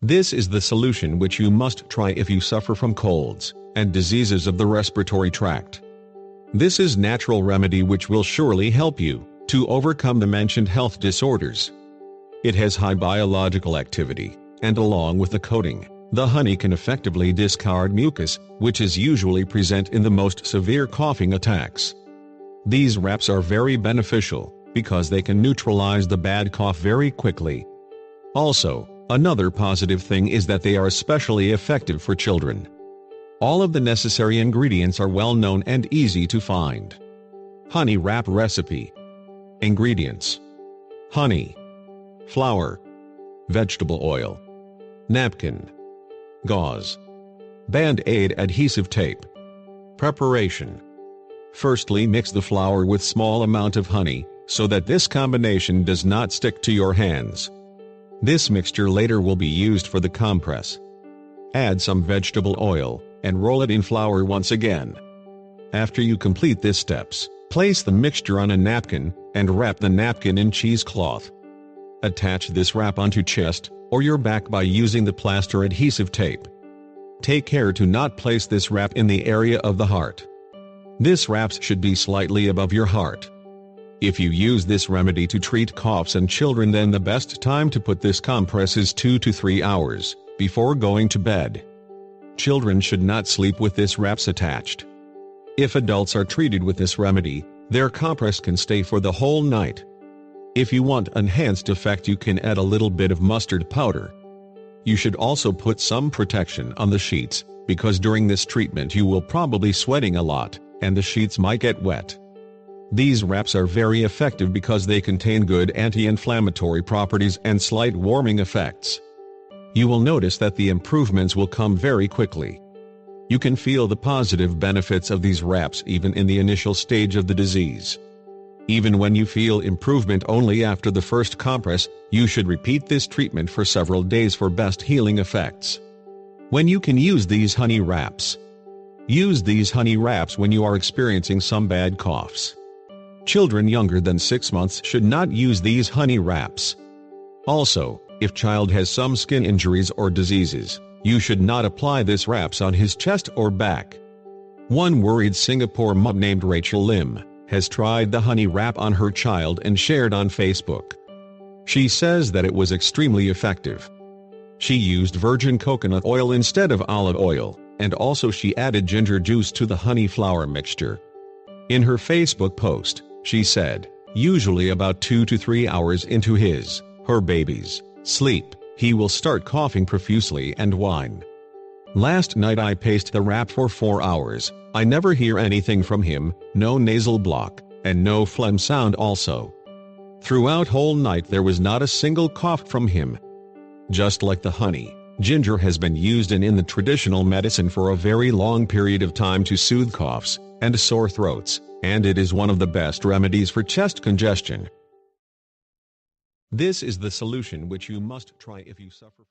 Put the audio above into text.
This is the solution which you must try if you suffer from colds and diseases of the respiratory tract. This is natural remedy which will surely help you to overcome the mentioned health disorders. It has high biological activity, and along with the coating, the honey can effectively discard mucus, which is usually present in the most severe coughing attacks. These wraps are very beneficial, because they can neutralize the bad cough very quickly. Also, another positive thing is that they are especially effective for children. All of the necessary ingredients are well known and easy to find. Honey wrap recipe. Ingredients: honey, flour, vegetable oil, napkin, gauze, Band-Aid adhesive tape. Preparation: firstly, mix the flour with small amount of honey, so that this combination does not stick to your hands. This mixture later will be used for the compress. Add some vegetable oil, and roll it in flour once again. After you complete these steps, place the mixture on a napkin, and wrap the napkin in cheesecloth. Attach this wrap onto chest, or your back by using the plaster adhesive tape. Take care to not place this wrap in the area of the heart. This wrap should be slightly above your heart. If you use this remedy to treat coughs in children, then the best time to put this compress is 2 to 3 hours before going to bed. Children should not sleep with this wraps attached. If adults are treated with this remedy, their compress can stay for the whole night. If you want enhanced effect, you can add a little bit of mustard powder. You should also put some protection on the sheets, because during this treatment you will probably sweating a lot, and the sheets might get wet. These wraps are very effective because they contain good anti-inflammatory properties and slight warming effects. You will notice that the improvements will come very quickly. You can feel the positive benefits of these wraps even in the initial stage of the disease. Even when you feel improvement only after the first compress, you should repeat this treatment for several days for best healing effects. When you can use these honey wraps. Use these honey wraps when you are experiencing some bad coughs. Children younger than 6 months should not use these honey wraps. Also, if child has some skin injuries or diseases, you should not apply this wraps on his chest or back. One worried Singapore mom named Rachel Lim has tried the honey wrap on her child and shared on Facebook. She says that it was extremely effective. She used virgin coconut oil instead of olive oil, and also she added ginger juice to the honey flour mixture. In her Facebook post, she said, usually about 2 to 3 hours into her baby's sleep, he will start coughing profusely and whine. Last night I paced the wrap for 4 hours, I never hear anything from him, no nasal block, and no phlegm sound also. Throughout whole night there was not a single cough from him. Just like the honey, ginger has been used in the traditional medicine for a very long period of time to soothe coughs and sore throats, and it is one of the best remedies for chest congestion. This is the solution which you must try if you suffer from